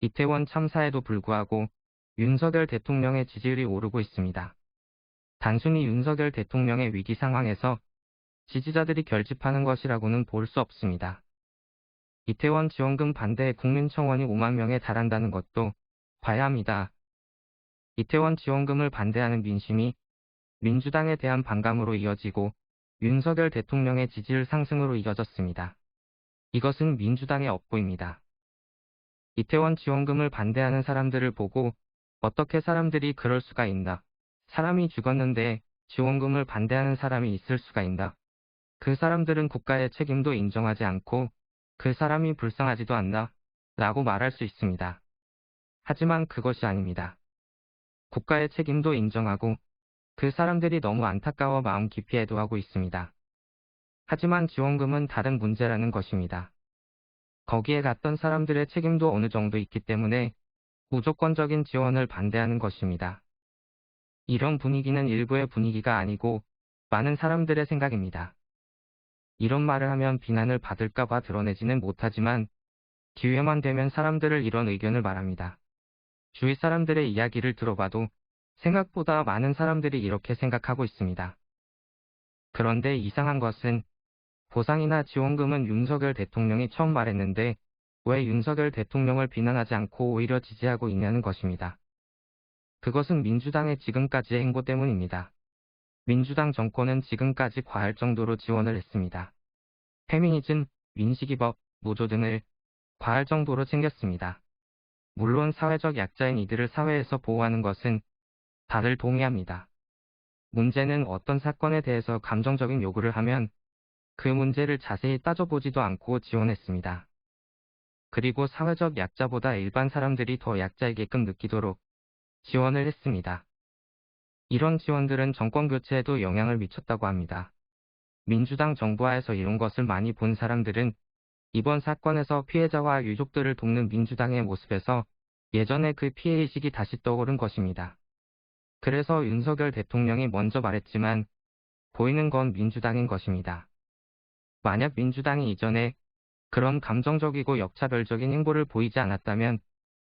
이태원 참사에도 불구하고 윤석열 대통령의 지지율이 오르고 있습니다. 단순히 윤석열 대통령의 위기 상황에서 지지자들이 결집하는 것이라고는 볼 수 없습니다. 이태원 지원금 반대에 국민청원이 5만 명에 달한다는 것도 봐야 합니다. 이태원 지원금을 반대하는 민심이 민주당에 대한 반감으로 이어지고 윤석열 대통령의 지지율 상승으로 이어졌습니다. 이것은 민주당의 업보입니다. 이태원 지원금을 반대하는 사람들을 보고 어떻게 사람들이 그럴 수가 있나? 사람이 죽었는데 지원금을 반대하는 사람이 있을 수가 있나? 그 사람들은 국가의 책임도 인정하지 않고 그 사람이 불쌍하지도 않나? 라고 말할 수 있습니다. 하지만 그것이 아닙니다. 국가의 책임도 인정하고 그 사람들이 너무 안타까워 마음 깊이 애도하고 있습니다. 하지만 지원금은 다른 문제라는 것입니다. 거기에 갔던 사람들의 책임도 어느 정도 있기 때문에 무조건적인 지원을 반대하는 것입니다. 이런 분위기는 일부의 분위기가 아니고 많은 사람들의 생각입니다. 이런 말을 하면 비난을 받을까봐 드러내지는 못하지만 기회만 되면 사람들을 이런 의견을 말합니다. 주위 사람들의 이야기를 들어봐도 생각보다 많은 사람들이 이렇게 생각하고 있습니다. 그런데 이상한 것은 보상이나 지원금은 윤석열 대통령이 처음 말했는데 왜 윤석열 대통령을 비난하지 않고 오히려 지지하고 있냐는 것입니다. 그것은 민주당의 지금까지의 행보 때문입니다. 민주당 정권은 지금까지 과할 정도로 지원을 했습니다. 페미니즘, 민식이법, 노조 등을 과할 정도로 챙겼습니다. 물론 사회적 약자인 이들을 사회에서 보호하는 것은 다들 동의합니다. 문제는 어떤 사건에 대해서 감정적인 요구를 하면 그 문제를 자세히 따져보지도 않고 지원했습니다. 그리고 사회적 약자보다 일반 사람들이 더 약자이게끔 느끼도록 지원을 했습니다. 이런 지원들은 정권 교체에도 영향을 미쳤다고 합니다. 민주당 정부하에서 이런 것을 많이 본 사람들은 이번 사건에서 피해자와 유족들을 돕는 민주당의 모습에서 예전의 그 피해의식이 다시 떠오른 것입니다. 그래서 윤석열 대통령이 먼저 말했지만 보이는 건 민주당인 것입니다. 만약 민주당이 이전에 그런 감정적이고 역차별적인 행보를 보이지 않았다면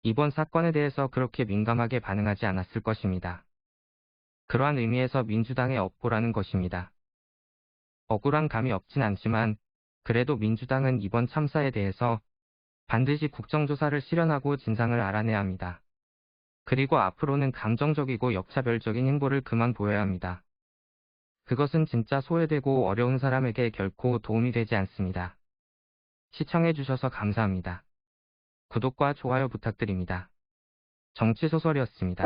이번 사건에 대해서 그렇게 민감하게 반응하지 않았을 것입니다. 그러한 의미에서 민주당의 업보라는 것입니다. 억울한 감이 없진 않지만 그래도 민주당은 이번 참사에 대해서 반드시 국정조사를 실현하고 진상을 알아내야 합니다. 그리고 앞으로는 감정적이고 역차별적인 행보를 그만 보여야 합니다. 그것은 진짜 소외되고 어려운 사람에게 결코 도움이 되지 않습니다. 시청해주셔서 감사합니다. 구독과 좋아요 부탁드립니다. 정치소설이었습니다.